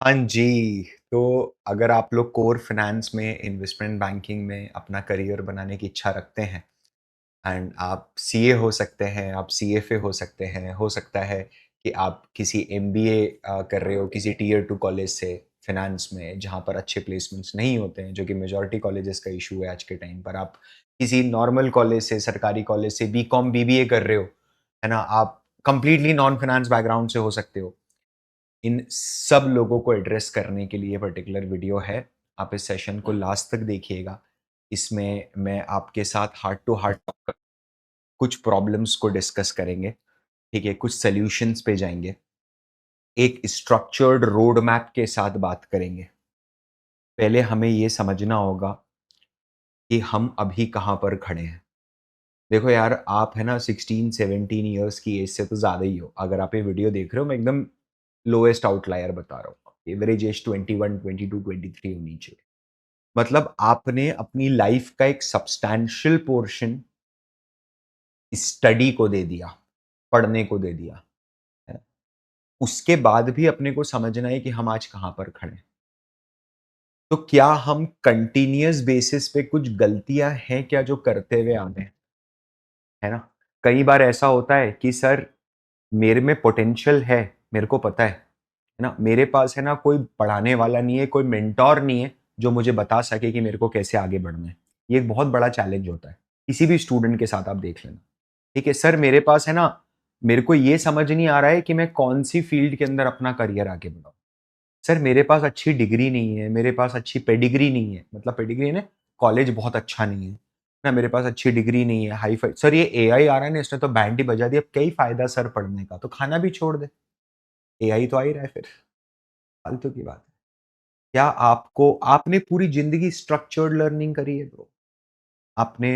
हाँ जी, तो अगर आप लोग कोर फाइनेंस में, इन्वेस्टमेंट बैंकिंग में अपना करियर बनाने की इच्छा रखते हैं एंड आप सीए हो सकते हैं, आप सीएफए हो सकते हैं, हो सकता है कि आप किसी एमबीए कर रहे हो किसी टियर 2 कॉलेज से फाइनेंस में, जहाँ पर अच्छे प्लेसमेंट्स नहीं होते हैं, जो कि मेजॉरिटी कॉलेजेस का इशू है आज के टाइम पर। आप किसी नॉर्मल कॉलेज से, सरकारी कॉलेज से बीकॉम, बीबीए कर रहे हो, है ना? आप कंप्लीटली नॉन फाइनेंस बैकग्राउंड से हो सकते हो। इन सब लोगों को एड्रेस करने के लिए पर्टिकुलर वीडियो है। आप इस सेशन को लास्ट तक देखिएगा। इसमें मैं आपके साथ हार्ट टू हार्ट कुछ प्रॉब्लम्स को डिस्कस करेंगे, ठीक है? कुछ सॉल्यूशंस पे जाएँगे। एक स्ट्रक्चर्ड रोड मैप के साथ बात करेंगे। पहले हमें ये समझना होगा कि हम अभी कहाँ पर खड़े हैं। देखो यार, आप है ना 16-17 इयर्स की एज से तो ज़्यादा ही हो। अगर आप ये वीडियो देख रहे हो, मैं एकदम लोएस्ट आउटलायर बता रहा हूँ। एवरेज एज 21, 22, 23 होनी चाहिए। मतलब आपने अपनी लाइफ का एक सब्सटैंशियल पोर्शन स्टडी को दे दिया, पढ़ने को दे दिया, है ना? उसके बाद भी अपने को समझना है कि हम आज कहाँ पर खड़े हैं। तो क्या हम कंटीन्यूअस बेसिस पे कुछ गलतियाँ हैं क्या जो करते हुए आ रहे हैं, है ना? कई बार ऐसा होता है कि सर मेरे में पोटेंशियल है, मेरे को पता है ना? मेरे पास है ना कोई पढ़ाने वाला नहीं है, कोई मेंटर नहीं है जो मुझे बता सके कि मेरे को कैसे आगे बढ़ना है। ये एक बहुत बड़ा चैलेंज होता है। किसी भी स्टूडेंट के साथ आप देख लेना। ठीक है, सर मेरे पास है ना, मेरे को ये समझ नहीं आ रहा है कि मैं कौन-सी फ़ील्ड के अंदर अपना करियर आगे बढ़ाऊँ। सर मेरे पास अच्छी डिग्री नहीं है, मेरे पास अच्छी पेडिग्री नहीं है, मतलब पेडिग्री ना, कॉलेज बहुत अच्छा नहीं है। ना मेरे पास अच्छी डिग्री नहीं है, हाई-फाई सर ये एआई आ रहा है ना, इसने तो बैंड ही बजा दिया, अब क्या ही फ़ायदा सर पढ़ने का, तो खाना भी छोड़ दे। एआई तो आ ही रहा है फिर, फालतू की बात है। क्या आपको आपने पूरी ज़िंदगी स्ट्रक्चर्ड लर्निंग करी है ब्रो? आपने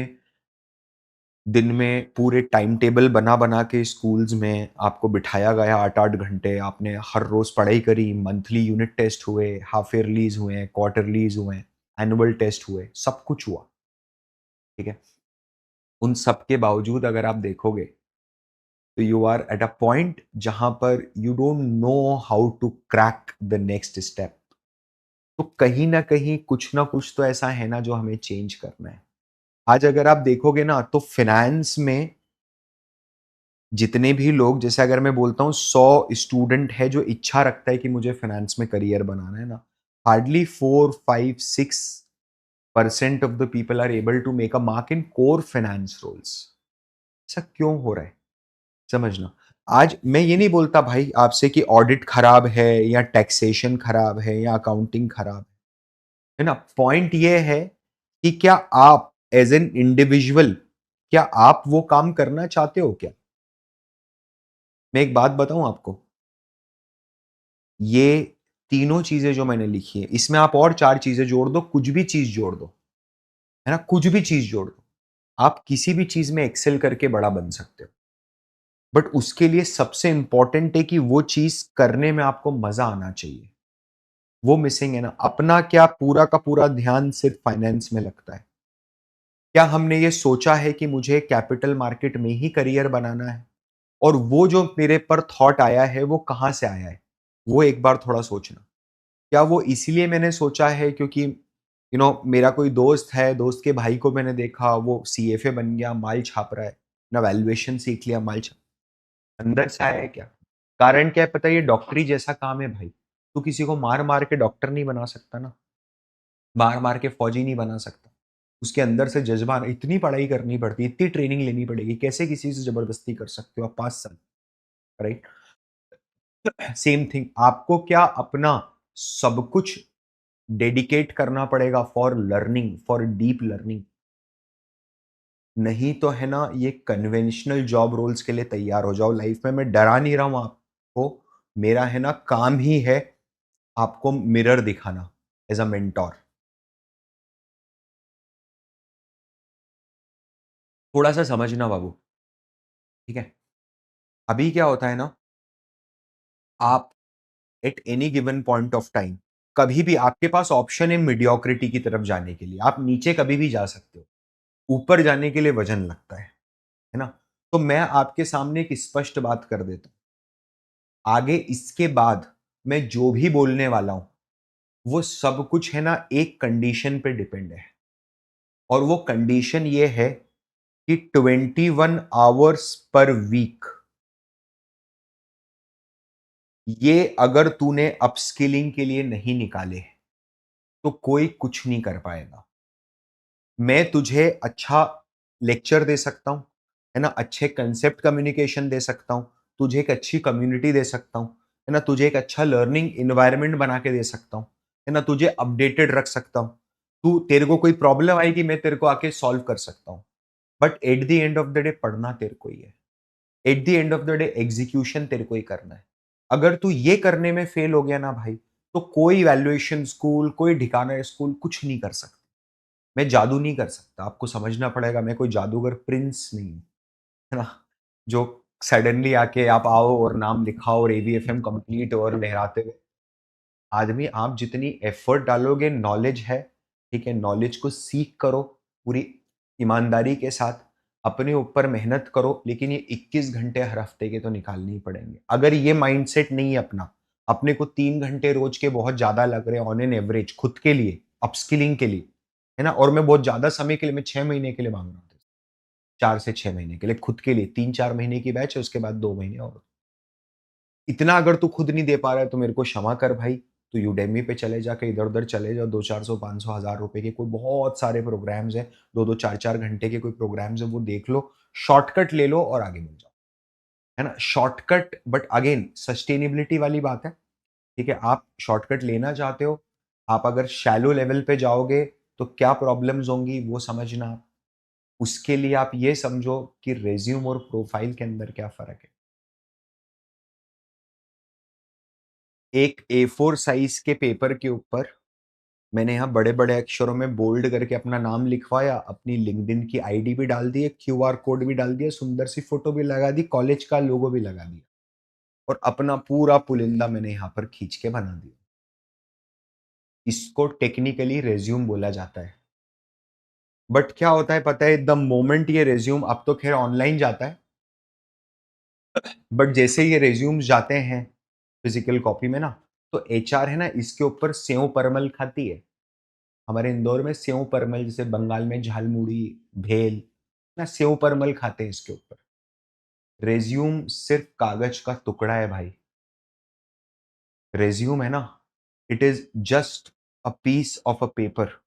दिन में पूरे टाइम टेबल बना-बना के स्कूल्स में आपको बिठाया गया 8-8 घंटे, आपने हर रोज़ पढ़ाई करी, मंथली यूनिट टेस्ट हुए, हाफ ईयरलीज़ हुए, क्वार्टरलीज़ हुए, एनुअल टेस्ट हुए, सब कुछ हुआ, ठीक है? उन सब के बावजूद अगर आप देखोगे, तो you are at a point जहाँ पर you don't know how to crack the next step. तो कहीं न कहीं कुछ ना कुछ तो ऐसा है ना जो हमें चेंज करना है। आज अगर आप देखोगे ना तो फाइनेंस में जितने भी लोग, जैसे अगर मैं बोलता हूँ 100 स्टूडेंट है जो इच्छा रखता है कि मुझे फाइनेंस में करियर बनाना है ना, hardly 4, 5, 6% of the people are able to make a mark in core finance roles. ऐसा क्यों हो रहा है? समझना। आज मैं ये नहीं बोलता भाई आपसे कि ऑडिट खराब है या टैक्सेशन खराब है या अकाउंटिंग खराब है ना? पॉइंट ये है कि क्या आप एज़ एन इंडिविजुअल, क्या आप वो काम करना चाहते हो क्या? मैं एक बात बताऊँ आपको, ये तीनों चीज़ें जो मैंने लिखी हैं, इसमें आप और 4 चीज़ें जोड़ दो, कुछ भी चीज़ जोड़ दो, है ना? कुछ भी चीज़ जोड़ दो। आप किसी भी चीज़ में एक्सेल करके बड़ा बन सकते हो। बट उसके लिए सबसे इम्पोर्टेंट है कि वो चीज़ करने में आपको मज़ा आना चाहिए। वो मिसिंग है ना। अपना क्या पूरा का पूरा ध्यान सिर्फ़ फाइनेंस में लगता है। क्या हमने ये सोचा है कि मुझे कैपिटल मार्केट में ही करियर बनाना है? और वो जो मेरे पर थॉट आया है, वो कहाँ से आया है? वो एक बार थोड़ा सोचना। क्या वो इसीलिए मैंने सोचा है क्योंकि मेरा कोई दोस्त है, दोस्त के भाई को मैंने देखा वो सीएफए बन गया, माल छाप रहा है, ना वैल्यूएशन सीख लिया, माल छाप अंदर से आया है क्या? कारण क्या है पता है? ये डॉक्टरी जैसा काम है भाई। तू किसी को मार-मार के डॉक्टर नहीं बना सकता ना, मार-मार के फौजी नहीं बना सकता। उसके अंदर से जज़्बा इतनी पढ़ाई करनी पड़ती है, इतनी ट्रेनिंग लेनी पड़ेगी, कैसे किसी से ज़बरदस्ती कर सकते हो आप 5 साल, राइट? सेम थिंग आपको क्या अपना सब कुछ डेडिकेट करना पड़ेगा for learning, for deep learning. नहीं तो है ना, ये कन्वेंशनल जॉब रोल्स के लिए तैयार हो जाओ लाइफ में। मैं डरा नहीं रहा हूं आपको, मेरा है ना काम ही है आपको मिरर दिखाना एज अ मेंटोर। थोड़ा सा समझना बाबू, ठीक है? अभी क्या होता है ना, आप at any given point of time कभी भी आपके पास ऑप्शन है मीडियोक्रिटी की तरफ जाने के लिए। आप नीचे कभी भी जा सकते हो, ऊपर जाने के लिए वजन लगता है ना? तो मैं आपके सामने एक स्पष्ट बात कर देता हूं। आगे इसके बाद मैं जो भी बोलने वाला हूँ, वो सब कुछ है ना एक कंडीशन पे डिपेंड है और वो कंडीशन ये है कि 21 आवर्स पर वीक ये अगर तूने अपस्किलिंग के लिए नहीं निकाले, तो कोई कुछ नहीं कर पाएगा। मैं तुझे अच्छा लेक्चर दे सकता हूँ, है ना? अच्छे कंसेप्ट कम्युनिकेशन दे सकता हूँ, तुझे एक अच्छी कम्युनिटी दे सकता हूँ, है ना? तुझे एक अच्छा लर्निंग एनवायरनमेंट बना के दे सकता हूँ, है ना? तुझे अपडेटेड रख सकता हूँ। तू तेरे को कोई प्रॉब्लम आएगी, मैं तेरे को आके सॉल्व कर सकता हूँ। But at the end of the day पढ़ना तेरे को ही है। At the end of the day execution तेरे को ही करना है। अगर तू ये करने में फेल हो गया ना भाई, तो कोई वैल्यूएशन स्कूल, कोई ठिकाना स्कूल कुछ नहीं कर सकता। मैं जादू नहीं कर सकता, आपको समझना पड़ेगा, मैं कोई जादूगर प्रिंस नहीं हूँ, है ना? जो सडनली आके आप आओ और नाम लिखाओ और एवीएफएम कंप्लीट और लहराते हुए आदमी आप जितनी एफर्ट डालोगे नॉलेज है, ठीक है? नॉलेज को सीख करो पूरी ईमानदारी के साथ, अपने ऊपर मेहनत करो, लेकिन ये 21 घंटे हर हफ्ते के तो निकालने ही पड़ेंगे। अगर ये माइंडसेट नहीं है अपना, अपने को 3 घंटे रोज के बहुत ज़्यादा लग रहे हैं ऑन एन एवरेज खुद के लिए, अपस्किलिंग के लिए, है ना? और मैं बहुत ज़्यादा समय के लिए मैं 6 महीने के लिए माँग रहा हूँ। 4 से 6 महीने के लिए खुद के लिए, 3-4 महीने की बैच है उसके बाद 2 महीने और। इतना अगर तू खुद नहीं दे पा रहा है तो मेरे को क्षमा कर भाई, तू यूडेमी पे चले जाके इधर-उधर चले जाओ 2-400 500 हज़ार रुपए के कोई बहुत सारे प्रोग्राम्स हैं, 2-2 4-4 घंटे के कोई प्रोग्राम्स हैं वो देख लो, शॉर्टकट ले लो और आगे बढ़ जाओ, है ना? शॉर्टकट बट अगेन सस्टेनेबिलिटी वाली बात है, ठीक है? आप शॉर्टकट लेना चाहते हो, आप अगर शैलो लेवल पे जाओगे तो क्या प्रॉब्लम्स होंगी वो समझना आप। उसके लिए आप ये समझो कि रिज़्यूम और प्रोफाइल के अंदर क्या फ़र्क है। एक ए4 साइज़ के पेपर के ऊपर मैंने यहाँ बड़े-बड़े अक्षरों में बोल्ड करके अपना नाम लिखवाया, अपनी लिंक्डइन की आईडी भी डाल दी, एक क्यूआर कोड भी डाल दिया, सुंदर सी फ़ोटो भी लगा दी, कॉलेज का लोगो भी लगा दिया और अपना पूरा पुलिंदा मैंने यहाँ पर खींच के बना दिया। इसको टेक्निकली रिज़्यूम बोला जाता है। बट क्या होता है पता है द मोमेंट ये रिज़्यूम अब तो ख़ैर ऑनलाइन जाता है, बट जैसे ये रिज़्यूम्स जाते हैं फिज़िकल कॉपी में ना, तो एचआर है ना इसके ऊपर सेव परमल खाती है। हमारे इंदौर में सेव परमल जैसे बंगाल में झालमुड़ी, भेल ना सेव परमल खाते हैं इसके ऊपर। रिज़्यूम सिर्फ़ कागज़ का टुकड़ा है भाई। रिज़्यूम है ना, it is just a piece of a paper.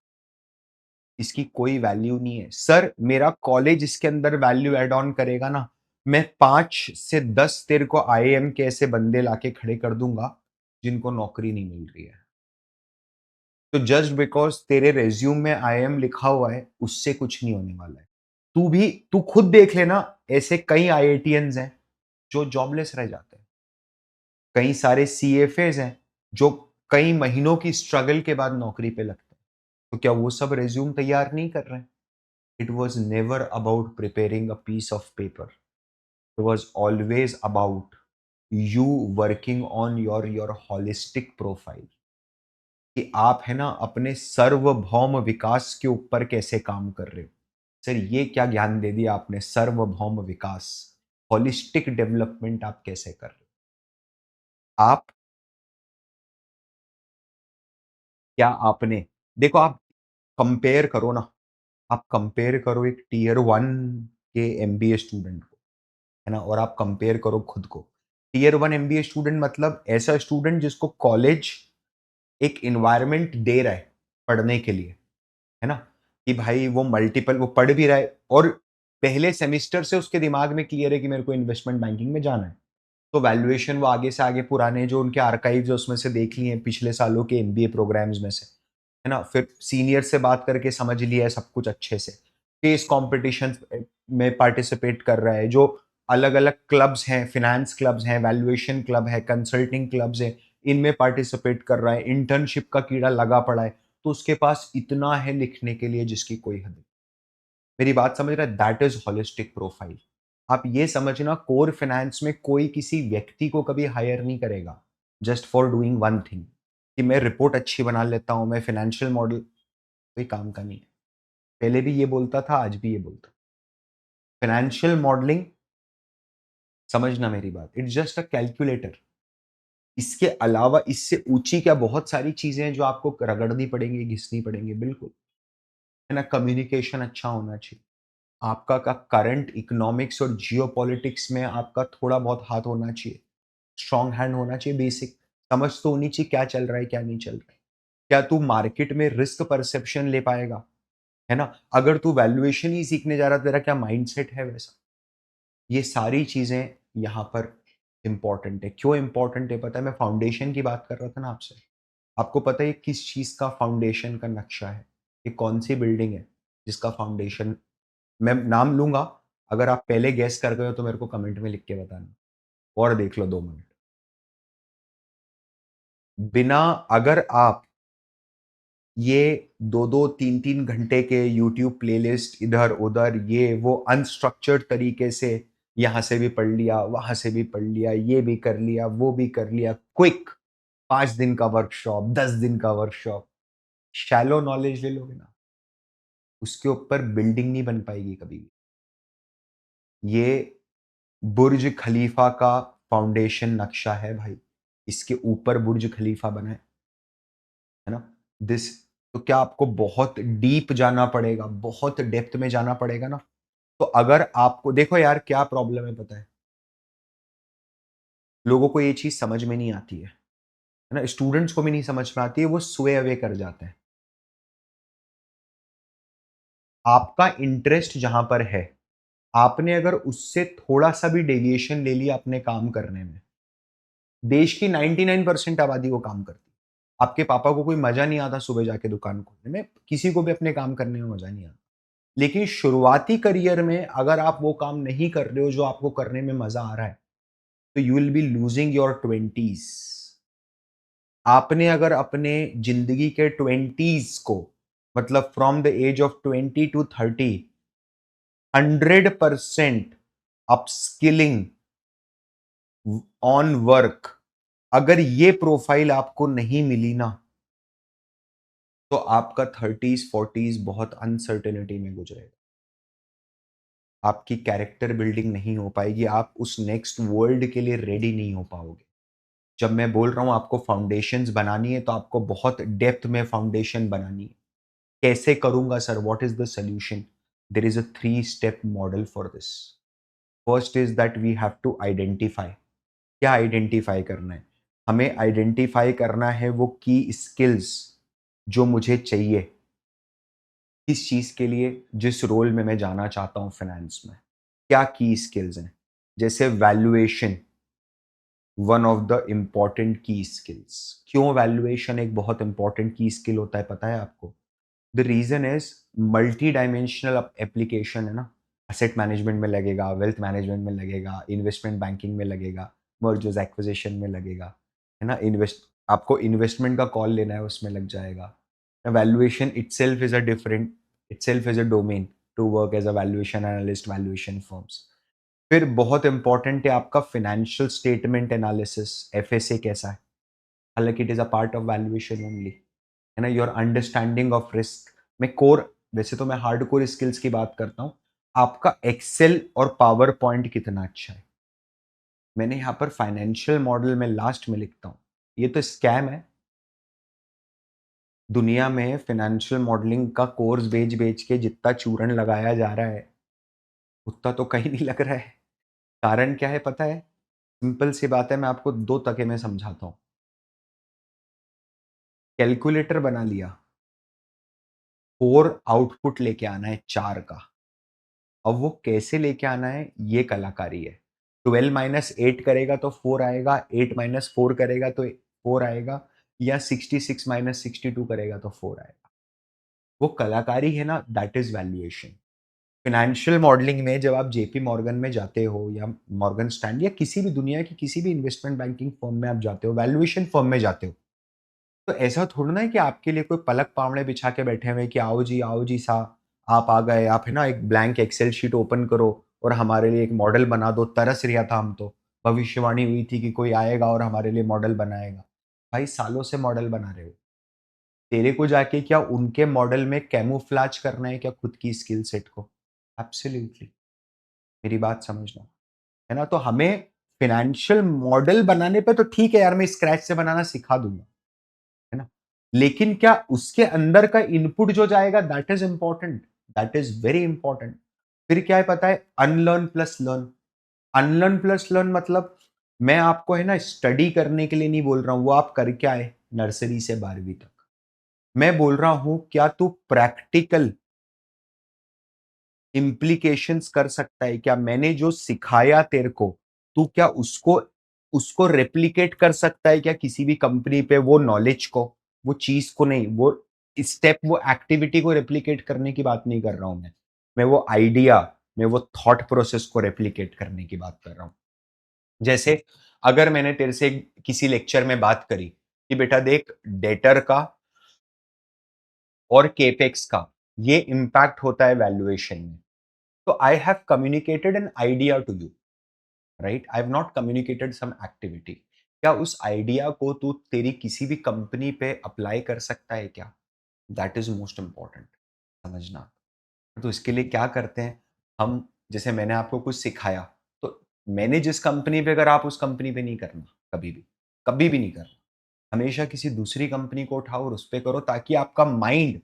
इसकी कोई वैल्यू नहीं है। सर मेरा कॉलेज इसके अंदर वैल्यू ऐड ऑन करेगा ना, मैं 5 से 10 तेरे को आईआईएम के ऐसे बंदे लाके खड़े कर दूँगा, जिनको नौकरी नहीं मिल रही है। तो जस्ट बिकॉज़ तेरे रिज़्यूम में आईआईएम लिखा हुआ है, उससे कुछ नहीं होने वाला है। तू खुद देख लेना, ऐसे कई आईआईटीयंस हैं, जो जॉबलेस रह जाते हैं। कई सारे सीएफएज़ हैं, जो कई महीनों की स्ट्रगल के बाद नौकरी पे लगते हैं। तो क्या वो सब रिज़्यूम तैयार नहीं कर रहे हैं? It was never about preparing a piece of paper. It was always about you working on your holistic profile कि आप है ना अपने सार्वभौम विकास के ऊपर कैसे काम कर रहे हो। सर ये क्या ज्ञान दे दिया आपने सार्वभौम विकास, होलिस्टिक डेवलपमेंट आप कैसे कर रहे हो? आप क्या आपने देखो आप कंपेयर करो ना, आप कंपेयर करो एक टियर 1 के एमबीए स्टूडेंट को, है ना? और आप कंपेयर करो खुद को। टियर 1 एमबीए स्टूडेंट मतलब ऐसा स्टूडेंट जिसको कॉलेज एक एनवायरनमेंट दे रहा है पढ़ने के लिए, है ना? कि भाई वो मल्टीपल वो पढ़ भी रहा है और पहले सेमेस्टर से उसके दिमाग में क्लियर है कि मेरे को इन्वेस्टमेंट बैंकिंग में जाना है। तो वैल्यूएशन वो आगे से आगे पुराने जो उनके आर्काइव्स है उसमें से देख लिए हैं पिछले सालों के एमबीए प्रोग्राम्स में से, है ना? फिर सीनियर से बात करके समझ लिया है सब कुछ अच्छे से। केस कॉम्पिटिशन्स में पार्टिसिपेट कर रहा है, जो अलग-अलग क्लब्स हैं, फाइनेंस क्लब्स हैं, वैल्यूएशन क्लब है, कंसल्टिंग क्लब्स हैं, इनमें पार्टिसिपेट कर रहा है, इंटर्नशिप का कीड़ा लगा पड़ा है, तो उसके पास इतना है लिखने के लिए जिसकी कोई हद नहीं। मेरी बात समझ रहा है? That is holistic profile. आप ये समझना कोर फाइनेंस में कोई किसी व्यक्ति को कभी हायर नहीं करेगा, just for doing one thing कि मैं रिपोर्ट अच्छी बना लेता हूँ, मैं फाइनेंशियल मॉडल कोई काम का नहीं है। पहले भी ये बोलता था, आज भी ये बोलता हूँ। फाइनेंशियल मॉडलिंग समझना मेरी बात, इट्स जस्ट अ कैलकुलेटर। इसके अलावा इससे ऊँची क्या बहुत सारी चीज़ें हैं जो आपको रगड़नी पड़ेंगी, घिसनी पड़ेंगी, बिल्कुल, है ना? कम्युनिकेशन अच्छा होना चाहिए। आपका का करंट इकोनॉमिक्स और जियोपॉलिटिक्स में आपका थोड़ा बहुत हाथ होना चाहिए। स्ट्रॉन्ग हैंड होना चाहिए बेसिक, समझ तो होनी चाहिए क्या चल रहा है, क्या नहीं चल रहा है। क्या तू मार्केट में रिस्क परसेप्शन ले पाएगा, है ना? अगर तू वैल्यूएशन ही सीखने जा रहा है, तेरा क्या माइंडसेट है वैसा? ये सारी चीज़ें यहाँ पर इम्पोर्टेंट है। क्यों इम्पोर्टेंट है पता है? मैं फाउंडेशन की बात कर रहा था ना आपसे। आपको पता है ये किस चीज़ का फाउंडेशन का नक्शा है? ये कौन-सी बिल्डिंग है जिसका फाउंडेशन मैं नाम लूँगा, अगर आप पहले गेस कर गए हो तो मेरे को कमेंट में लिख के बताना और देख लो 2 मिनट। बिना अगर आप ये 2-2 3-3 घंटे के यूट्यूब प्लेलिस्ट इधर-उधर ये वो अनस्ट्रक्चर्ड तरीके से यहाँ से भी पढ़ लिया, वहाँ से भी पढ़ लिया, ये भी कर लिया, वो भी कर लिया, क्विक 5 दिन का वर्कशॉप, 10 दिन का वर्कशॉप, शैलो नॉलेज ले लोगे ना, उसके ऊपर बिल्डिंग नहीं बन पाएगी कभी भी। ये बुर्ज खलीफा का फाउंडेशन नक्शा है भाई। इसके ऊपर बुर्ज खलीफा बना है ना? दिस तो क्या आपको बहुत डीप जाना पड़ेगा, बहुत डेप्थ में जाना पड़ेगा ना? तो अगर आपको देखो यार क्या प्रॉब्लम है पता है? लोगों को ये चीज़ समझ में नहीं आती है ना? स्टूडेंट्स को भी नहीं समझ में आती है, वो स्वे अवे कर जाते हैं। आपका इंटरेस्ट जहाँ पर है, आपने अगर उससे थोड़ा-सा भी डेविएशन ले लिया अपने काम करने में, देश की 99% आबादी वो काम करती है। आपके पापा को कोई मज़ा नहीं आता सुबह जाके दुकान खोलने में, किसी को भी अपने काम करने में मज़ा नहीं आता। लेकिन शुरुआती करियर में अगर आप वो काम नहीं कर रहे हो जो आपको करने में मज़ा आ रहा है, तो you will be losing your 20s। आपने अगर अपने ज़िंदगी के 20s को मतलब फ्रॉम द एज ऑफ 20 टू 30 100% अपस्किलिंग ऑन वर्क, अगर ये प्रोफाइल आपको नहीं मिली ना, तो आपका 30s 40s बहुत अनसर्टेनिटी में गुजरेगा। आपकी कैरेक्टर बिल्डिंग नहीं हो पाएगी, आप उस नेक्स्ट वर्ल्ड के लिए रेडी नहीं हो पाओगे। जब मैं बोल रहा हूँ आपको फाउंडेशंस बनानी है, तो आपको बहुत डेप्थ में फाउंडेशन बनानी है। कैसे करूँगा sir? What is the solution? There is a 3 step model for this. First is that we have to identify. क्या आइडेंटिफाई करना है? हमें आइडेंटिफाई करना है वो की स्किल्स जो मुझे चाहिए, किस चीज़ के लिए, जिस रोल में मैं जाना चाहता हूँ फाइनेंस में। क्या की स्किल्स हैं? जैसे valuation, one of the important की स्किल्स। क्यों वैल्यूएशन एक बहुत इंपॉर्टेंट की स्किल होता है पता है आपको? The reason is multi dimensional application है ना, एसेट मैनेजमेंट में लगेगा, वेल्थ मैनेजमेंट में लगेगा, इन्वेस्टमेंट बैंकिंग में लगेगा, मर्जर्स एक्विजिशन में लगेगा, है ना? आपको इन्वेस्टमेंट का कॉल लेना है उसमें लग जाएगा। Valuation itself is a domain to work as a valuation analyst, valuation firms. फिर बहुत इंपॉर्टेंट है आपका फाइनेंशियल स्टेटमेंट एनालिसिस, एफएसए कैसा है? हालाँकि it is a part of valuation only, है ना? योर अंडरस्टैंडिंग ऑफ रिस्क में कोर, वैसे तो मैं हार्डकोर स्किल्स की बात करता हूँ। आपका एक्सेल और पावर पॉइंट कितना अच्छा है? मैंने यहाँ पर फाइनेंशियल मॉडल में लास्ट में लिखता हूँ। ये तो स्कैम है। दुनिया में फाइनेंशियल मॉडलिंग का कोर्स बेच-बेच के जितना चूरन लगाया जा रहा है, उतना तो कहीं नहीं लग रहा है। कारण क्या है पता है? सिंपल सी बात है, मैं आपको 2 टके में समझाता हूँ। कैलकुलेटर बना लिया, 4 आउटपुट लेके आना है 4 का। अब वो कैसे लेके आना है, ये कलाकारी है। 12 माइनस 8 करेगा तो 4 आएगा, 8 माइनस 4 करेगा तो 4 आएगा, या 66 माइनस 62 करेगा तो 4 आएगा। वो कलाकारी है ना, that is valuation. Financial modelling में जब आप जेपी मॉर्गन में जाते हो या मॉर्गन स्टैनली या किसी भी दुनिया की किसी भी इन्वेस्टमेंट बैंकिंग फर्म में आप जाते हो, वैल्यूएशन फर्म में जाते हो, तो ऐसा थोड़ी ना है कि आपके लिए कोई पलक पावड़े बिछा के बैठे हुए हैं कि आओ जी सा, आप आ गए, आप है ना एक ब्लैंक एक्सेल शीट ओपन करो और हमारे लिए एक मॉडल बना दो। तरस रहा था हम तो, भविष्यवाणी हुई थी कि कोई आएगा और हमारे लिए मॉडल बनाएगा। भाई सालों से मॉडल बना रहे हो, तेरे को जाके क्या उनके मॉडल में कैमोफ्लेज करना है क्या खुद की स्किल सेट को? एब्सोल्युटली। मेरी बात समझना, है ना? तो हमें फाइनेंशियल मॉडल बनाने पे तो ठीक है यार, मैं स्क्रैच से बनाना सिखा दूँगा, है ना? लेकिन क्या उसके अंदर का इनपुट जो जाएगा that is important, that is very important. फिर क्या है पता है? Unlearn plus learn. Unlearn plus learn मतलब मैं आपको है ना स्टडी करने के लिए नहीं बोल रहा हूँ, वो आप करके आए नर्सरी से 12वीं तक। मैं बोल रहा हूँ क्या तू प्रैक्टिकल इम्प्लीकेशंस कर सकता है क्या? मैंने जो सिखाया तेरे को, तू क्या उसको उसको रेप्लिकेट कर सकता है क्या किसी भी कंपनी पे वो नॉलेज को? वो चीज़ को नहीं, वो स्टेप, वो एक्टिविटी को रेप्लिकेट करने की बात नहीं कर रहा हूँ मैं। मैं वो आइडिया, मैं वो थॉट प्रोसेस को रेप्लिकेट करने की बात कर रहा हूँ। जैसे अगर मैंने तेरे से किसी लेक्चर में बात करी कि बेटा देख डेटर का और केपेक्स का ये इम्पैक्ट होता है वैल्यूएशन में। तो I have communicated an idea to you, right? I have not communicated some activity. क्या उस आइडिया को तू तेरी किसी भी कंपनी पे अप्लाई कर सकता है क्या? दैट इज मोस्ट इंपॉर्टेंट, समझना। तो इसके लिए क्या करते हैं हम, जैसे मैंने आपको कुछ सिखाया, तो मैंने जिस कंपनी पे, अगर आप उस कंपनी पे नहीं करना, कभी भी नहीं करना। हमेशा किसी दूसरी कंपनी को उठाओ और उस पे करो, ताकि आपका माइंड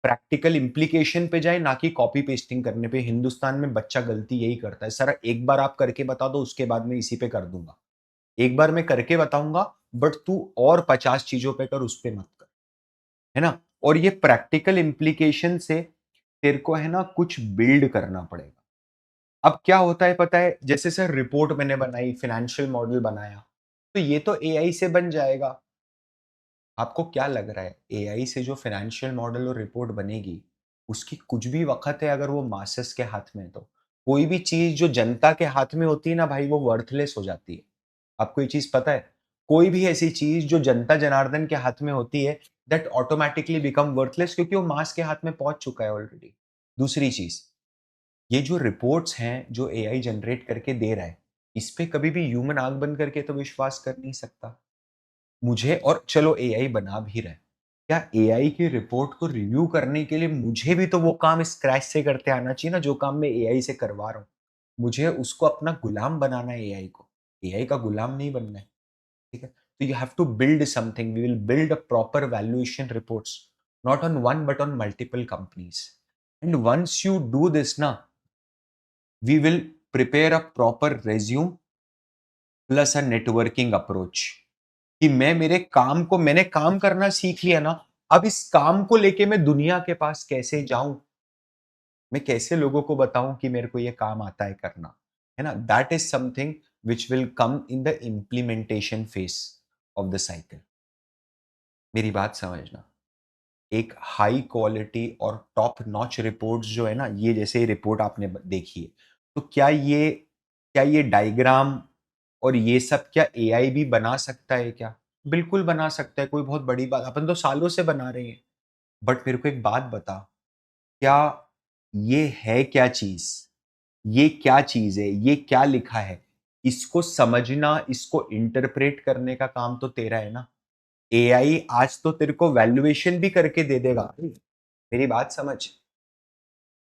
प्रैक्टिकल इम्प्लीकेशन पे जाए, ना कि कॉपी पेस्टिंग करने पे। हिंदुस्तान में बच्चा गलती यही करता है, सर एक बार आप करके बता दो, उसके बाद मैं इसी पे कर दूंगा। एक बार मैं करके बताऊंगा, बट तू और 50 चीजों पे कर, उस पे मत कर, है ना? और ये प्रैक्टिकल इम्प्लीकेशन से तेरे को है ना कुछ बिल्ड करना पड़ेगा। अब क्या होता है पता है? जैसे सर रिपोर्ट मैंने बनाई, फाइनेंशियल मॉडल बनाया, तो ये तो एआई से बन जाएगा। आपको क्या लग रहा है एआई से जो फाइनेंशियल मॉडल और रिपोर्ट बनेगी, उसकी कुछ भी वक़्त है अगर वो मासेस के हाथ में है तो? कोई भी चीज़ जो जनता के हाथ में होती है ना भाई, वो वर्थलेस हो जाती है। आपको ये चीज़ पता है? कोई भी ऐसी चीज़ जो जनता जनार्दन के हाथ में होती है, दैट ऑटोमैटिकली बिकम वर्थलेस, क्योंकि वो मास के हाथ में पहुँच चुका है ऑलरेडी। दूसरी चीज़, ये जो रिपोर्ट्स हैं, जो एआई जनरेट करके दे रहा है, इस पे कभी भी ह्यूमन आँख बंद करके तो विश्वास कर नहीं सकता। मुझे, और चलो एआई बना भी रहा है, क्या एआई की रिपोर्ट को रिव्यू करने के लिए मुझे भी तो वो काम स्क्रैच से करते आना चाहिए ना, जो काम मैं एआई से करवा रहा हूँ। मुझे उसको अपना गुलाम बनाना है एआई को, एआई का गुलाम नहीं बनना है, ठीक है? तो you have to build something, we will build a proper valuation reports, not on one but on multiple companies. And once you do this ना, we will prepare a proper resume plus a networking approach, कि मैं मेरे काम को, मैंने काम करना सीख लिया ना, अब इस काम को लेके मैं दुनिया के पास कैसे जाऊं, मैं कैसे लोगों को बताऊं कि मेरे को ये काम आता है करना, है ना? That is something which will come in the implementation face of the cycle. मेरी बात समझना, एक हाई क्वालिटी और टॉप नॉच रिपोर्ट्स जो है ना, ये जैसे रिपोर्ट आपने देखी है, तो क्या ये डायग्राम और ये सब क्या एआई भी बना सकता है क्या? बिल्कुल बना सकता है, कोई बहुत बड़ी बात, अपन तो सालों से बना रहे हैं। बट मेरे को एक बात बता, क्या ये है क्या चीज़? ये क्या चीज़ है? ये क्या लिखा है? इसको समझना, इसको इंटरप्रेट करने का काम तो तेरा है ना। एआई आज तो तेरे को वैल्यूएशन भी करके दे देगा। मेरी बात समझ,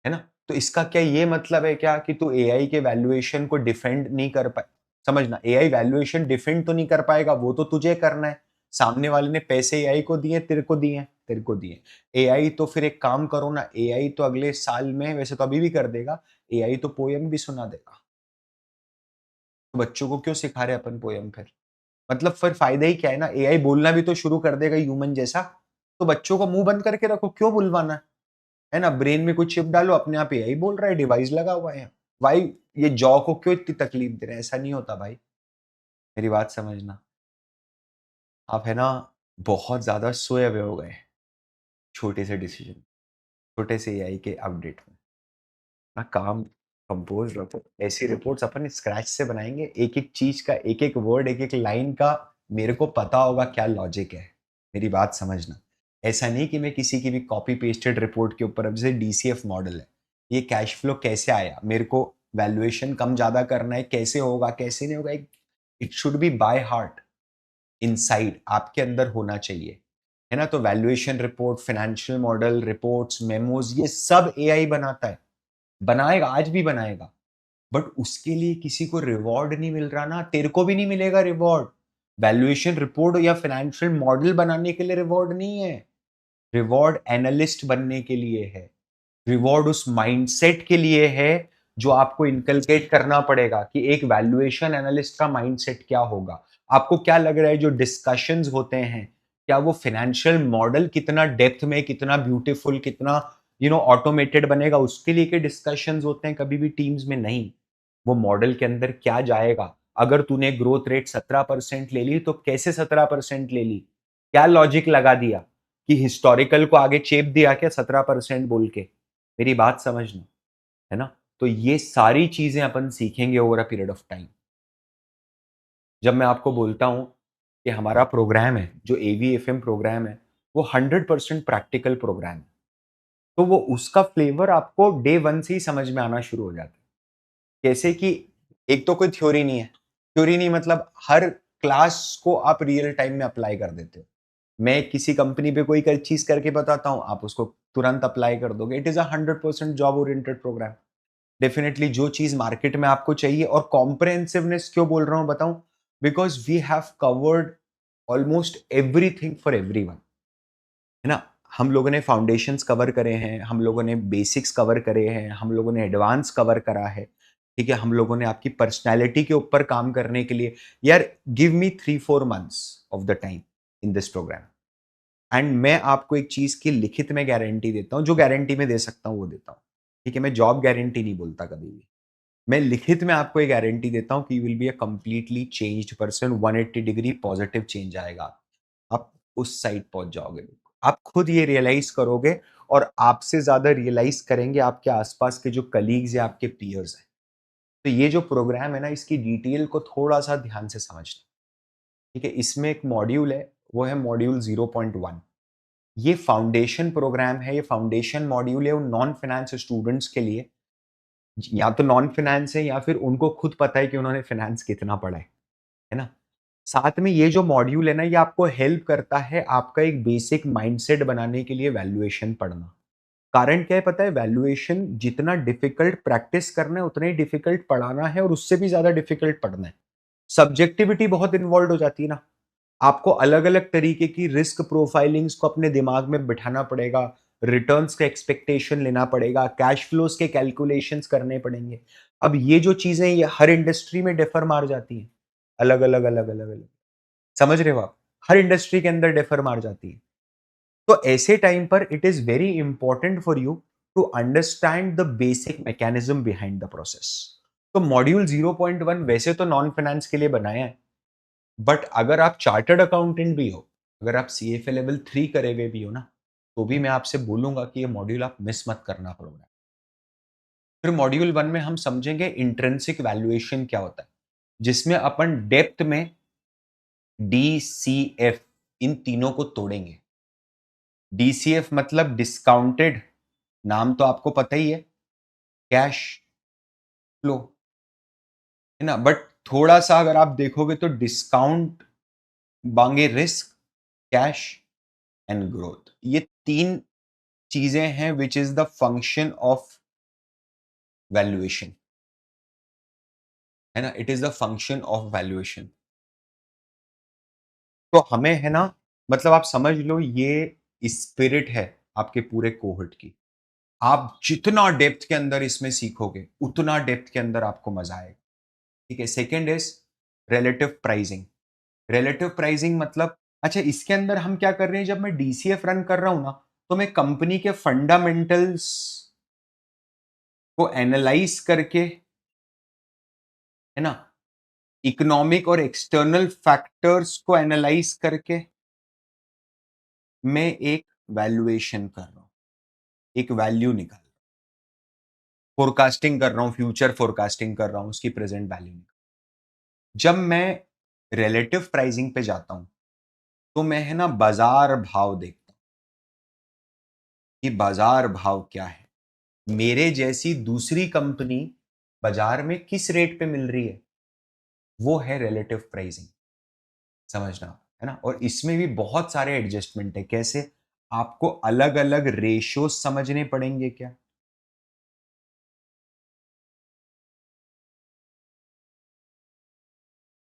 है ना? तो इसका क्या ये मतलब है क्या कि तू एआई के वैल्यूएशन को डिफेंड नहीं कर पाए? समझना, एआई वैल्यूएशन डिफेंड तो नहीं कर पाएगा, वो तो तुझे करना है। सामने वाले ने पैसे एआई को दिए, तेरे को दिए, तेरे को दिए। एआई तो फिर एक काम करो ना, एआई तो अगले साल में, वैसे तो अभी भी कर देगा, एआई तो पोयम भी सुना देगा। तो बच्चों को क्यों सिखा रहे अपन पोयम फिर? मतलब फिर फायदा ही क्या है ना, एआई बोलना भी तो शुरू कर देगा ह्यूमन जैसा। तो बच्चों को मुंह बंद करके रखो, क्यों बुलवाना है ना? ब्रेन में कुछ चिप डालो, अपने आप एआई बोल रहा है, डिवाइस लगा हुआ है। भाई ये जॉ को क्यों इतनी तकलीफ दे रहे हैं? ऐसा नहीं होता भाई, मेरी बात समझना। आप है ना बहुत ज्यादा सोए हुए हो गए छोटे से डिसीजन, छोटे से एआई के अपडेट में ना। काम कंपोज रखो, ऐसी रिपोर्ट्स अपन स्क्रैच से बनाएंगे, एक एक चीज का, एक एक वर्ड, एक एक लाइन का मेरे को पता होगा क्या लॉजिक है। मेरी बात समझना, ऐसा नहीं कि मैं किसी की भी कॉपी पेस्टेड रिपोर्ट के ऊपर, अब जैसे डीसीएफ मॉडल है, ये कैश फ्लो कैसे आया, मेरे को वैल्यूएशन कम ज्यादा करना है, कैसे होगा कैसे नहीं होगा, it should be by heart, inside आपके अंदर होना चाहिए, है ना? तो valuation report, financial model, reports, memos, ये सब एआई बनाता है, बनाएगा, आज भी बनाएगा। बट उसके लिए किसी को रिवॉर्ड नहीं मिल रहा ना, तेरे को भी नहीं मिलेगा रिवॉर्ड। वैल्यूएशन रिपोर्ट या फाइनेंशियल मॉडल बनाने के लिए रिवॉर्ड नहीं है, रिवॉर्ड एनालिस्ट बनने के लिए है, रिवॉर्ड उस माइंडसेट के लिए है जो आपको इनकलकेट करना पड़ेगा कि एक वैल्यूएशन एनालिस्ट का माइंडसेट क्या होगा। आपको क्या लग रहा है जो डिस्कशंस होते हैं, क्या वो फाइनेंशियल मॉडल कितना डेप्थ में, कितना ब्यूटीफुल, कितना ऑटोमेटेड बनेगा, उसके लिए के डिस्कशंस होते हैं? कभी भी टीम्स में नहीं। वो मॉडल के अंदर क्या जाएगा, अगर तूने ग्रोथ रेट 17% ले ली तो कैसे 17% ले ली, क्या लॉजिक लगा दिया कि हिस्टोरिकल को आगे चेप दिया क्या 17% बोल के? मेरी बात समझना, है ना? तो ये सारी चीजें अपन सीखेंगे over a period of time. जब मैं आपको बोलता हूँ कि हमारा प्रोग्राम है, जो एवीएफएम प्रोग्राम है, वो 100% प्रैक्टिकल प्रोग्राम है, तो वो उसका फ्लेवर आपको डे वन से ही समझ में आना शुरू हो जाता है। कैसे कि एक तो कोई थ्योरी नहीं है, थ्योरी नहीं मतलब हर क्लास को आप रियल टाइम में अप्लाई कर देते हो। मैं किसी कंपनी पे कोई चीज करके बताता हूँ, आप उसको तुरंत अप्लाई कर दोगे। It is a 100% job oriented program. Definitely जो चीज मार्केट में आपको चाहिए, और कॉम्प्रहेंसिवनेस क्यों बोल रहा हूं बताऊं, because we have covered almost everything for everyone, है ना? हम लोगों ने फाउंडेशंस कवर करे हैं, हम लोगों ने बेसिक्स कवर करे हैं, हम लोगों ने एडवांस कवर करा है, ठीक है? हम लोगों ने आपकी पर्सनैलिटी के ऊपर काम करने के लिए, यार give me 3-4 months of the time in this program, and मैं आपको एक चीज की लिखित में गारंटी देता हूँ, जो गारंटी मैं दे सकता हूँ वो देता हूँ, ठीक है? मैं जॉब गारंटी नहीं बोलता कभी भी। मैं लिखित में आपको एक गारंटी देता हूँ कि you will be a completely changed person, 180 degree positive change आएगा। आप उस साइड पहुंच जाओगे, आप खुद ये रियलाइज करोगे, और आपसे ज्यादा रियलाइज करेंगे आपके आसपास के जो कलीग्स या आपके पीयर्स हैं। तो ये जो प्रोग्राम है ना, इसकी डिटेल को थोड़ा सा ध्यान से समझना, ठीक है? इसमें एक मॉड्यूल है, वो है मॉड्यूल 0.1। ये फाउंडेशन प्रोग्राम है, ये फाउंडेशन मॉड्यूल है उन नॉन फाइनेंस स्टूडेंट्स के लिए, या तो नॉन फाइनेंस है या फिर उनको खुद पता है कि उन्होंने फाइनेंस कितना पढ़ा है ना? साथ में ये जो मॉड्यूल है ना, ये आपको हेल्प करता है आपका एक बेसिक माइंडसेट बनाने के लिए वैल्यूएशन पढ़ना। कारण क्या है पता है? वैल्यूएशन जितना डिफिकल्ट प्रैक्टिस करना है, उतना ही डिफिकल्ट पढ़ाना है, और उससे भी ज्यादा डिफिकल्ट पढ़ना है। सब्जेक्टिविटी बहुत इन्वॉल्व हो जाती है ना। आपको अलग-अलग तरीके की रिस्क प्रोफाइलिंग्स को अपने दिमाग में बिठाना पड़ेगा, रिटर्न्स का एक्सपेक्टेशन लेना पड़ेगा, कैश फ्लोज के कैलकुलेशंस करने पड़ेंगे। अब ये जो चीज़ें ये हर इंडस्ट्री में डिफर मार जाती हैं, अलग-अलग, अलग-अलग, अलग। समझ रहे हो आप? हर इंडस्ट्री के अंदर डिफर मार जाती है। तो ऐसे टाइम पर it is very important for you to understand the basic mechanism behind the process. तो मॉड्यूल 0.1 वैसे तो नॉन फाइनेंस के लिए बनाया है, बट अगर आप चार्टर्ड अकाउंटेंट भी हो, अगर आप सीएफए लेवल 3 करे हुए भी हो ना, तो भी मैं आपसे बोलूँगा कि ये मॉड्यूल आप मिस मत करना प्रोग्राम। फिर मॉड्यूल 1 में हम समझेंगे इंट्रिंसिक वैल्यूएशन क्या होता है, जिसमें अपन डेप्थ में डीसीएफ इन तीनों को तोड़ेंगे। डीसीएफ मतलब डिस्काउंटेड, नाम तो आपको पता ही है, कैश फ्लो, है ना? बट थोड़ा-सा अगर आप देखोगे तो डिस्काउंट बांगे रिस्क, कैश एंड ग्रोथ, ये 3 चीजें हैं which is the function of valuation, है ना? It is the function of valuation. तो हमें है ना, मतलब आप समझ लो ये स्पिरिट है आपके पूरे कोहर्ट की। आप जितना डेप्थ के अंदर इसमें सीखोगे, उतना डेप्थ के अंदर आपको मजा आएगा, ठीक है? Second is relative pricing. Relative pricing मतलब, अच्छा इसके अंदर हम क्या कर रहे हैं, जब मैं डीसीएफ रन कर रहा हूं ना, तो मैं कंपनी के फंडामेंटल्स को एनालाइज करके, है ना, इकोनॉमिक और एक्सटर्नल फैक्टर्स को एनालाइज करके मैं एक वैल्यूएशन कर रहा हूं, एक वैल्यू निकाल रहा हूं, फोरकास्टिंग कर रहा हूं, फ्यूचर फोरकास्टिंग कर रहा हूं, उसकी प्रेजेंट वैल्यू। जब मैं रिलेटिव प्राइसिंग पे जाता हूं, तो मैं है ना बाजार भाव देखता हूं कि बाजार भाव क्या है, मेरे जैसी दूसरी कंपनी बाजार में किस रेट पे मिल रही है, वो है रिलेटिव प्राइसिंग। समझना, है ना? और इसमें भी बहुत सारे एडजस्टमेंट है। कैसे? आपको अलग अलग रेशियोज समझने पड़ेंगे क्या,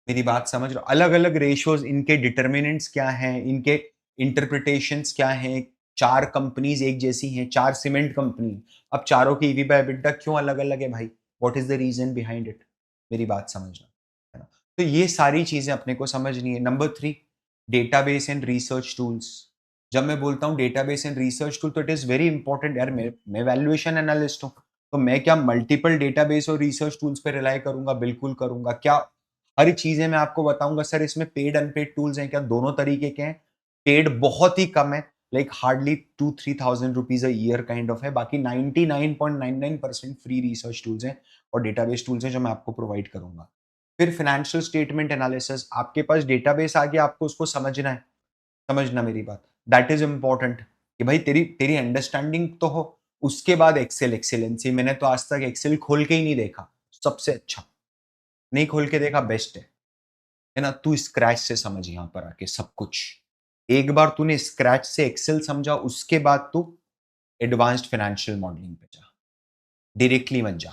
मेरी बात समझ रहे हो? अलग-अलग रेशियोज़, इनके डिटर्मिनेंट्स क्या हैं, इनके इंटरप्रिटेशंस क्या हैं? 4 कंपनीज़ एक जैसी हैं, 4 सीमेंट कंपनी, अब चारों की ईवी बाय एबिटा क्यों अलग-अलग है भाई? What is the reason behind it? मेरी बात समझना, है ना? तो ये सारी चीज़ें अपने को समझनी है। Number 3, database and research tools. जब मैं बोलता हूँ डेटाबेस एंड रिसर्च टूल, तो इट इज़ वेरी इंपॉर्टेंट यार। मैं वैल्यूएशन एनालिस्ट हूँ, तो मैं क्या मल्टीपल डेटाबेस और रिसर्च टूल्स पे रिलाय करूँगा? बिल्कुल करूँगा। क्या हर चीज़ें मैं आपको बताऊँगा सर इसमें पेड अनपेड टूल्स हैं क्या? दोनों तरीके के हैं। पेड बहुत ही कम है, like hardly 2-3,000 rupees a year kind of है। बाकी 99.99% फ्री रिसर्च टूल्स हैं और डेटाबेस टूल्स हैं जो मैं आपको प्रोवाइड करूँगा। फिर फाइनेंशियल स्टेटमेंट एनालिसिस, आपके पास डेटाबेस आ गया, आपको उसको समझना है। समझना मेरी बात, दैट इज़ इम्पोर्टेंट कि भाई तेरी तेरी अंडरस्टैंडिंग तो हो। उसके बाद एक्सेल एक्सीलेंसी, मैंने तो आज तक एक्सेल खोल के ही नहीं देखा, सबसे अच्छा। नहीं खोल के देखा, बेस्ट है ना? तू स्क्रैच से समझ यहाँ पर आके सब कुछ। एक बार तूने स्क्रैच से एक्सेल समझा, उसके बाद तू एडवांस्ड फाइनेंशियल मॉडलिंग पे जा, डायरेक्टली मत जा,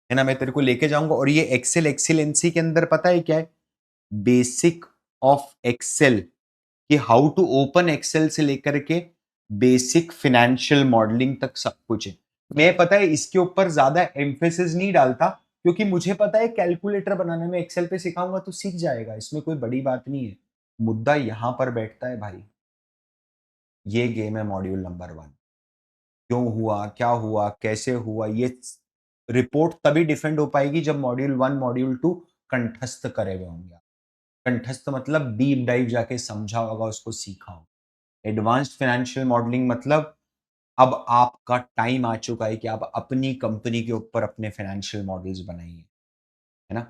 है ना? मैं तेरे को लेके जाऊँगा और ये एक्सेल एक्सीलेंसी के अंदर पता है क्या है? बेसिक ऑफ एक्सेल, कि हाउ टू ओपन एक्सेल से लेकर के बेसिक फाइनेंशियल मॉडलिंग तक सब कुछ है। मैं पता है इसके ऊपर ज़्यादा एम्फेसिस नहीं डालता, क्योंकि मुझे पता है कैलकुलेटर बनाने में एक्सेल पे सिखाऊँगा तो सीख जाएगा, इसमें कोई बड़ी बात नहीं है। मुद्दा यहाँ पर बैठता है भाई, ये गेम है मॉड्यूल नंबर 1। क्यों हुआ, क्या हुआ, कैसे हुआ, ये स रिपोर्ट तभी डिफेंड हो पाएगी जब मॉड्यूल 1, मॉड्यूल 2 कंठस्थ करे हुए होंगे आप। कंठस्थ मतलब डीप डाइव जाके समझा होगा, उसको सीखा होगा। एडवांस्ड फाइनेंशियल मॉडलिंग मतलब अब आपका टाइम आ चुका है कि आप अपनी कंपनी के ऊपर अपने फाइनेंशियल मॉडल्स बनाइए, है ना?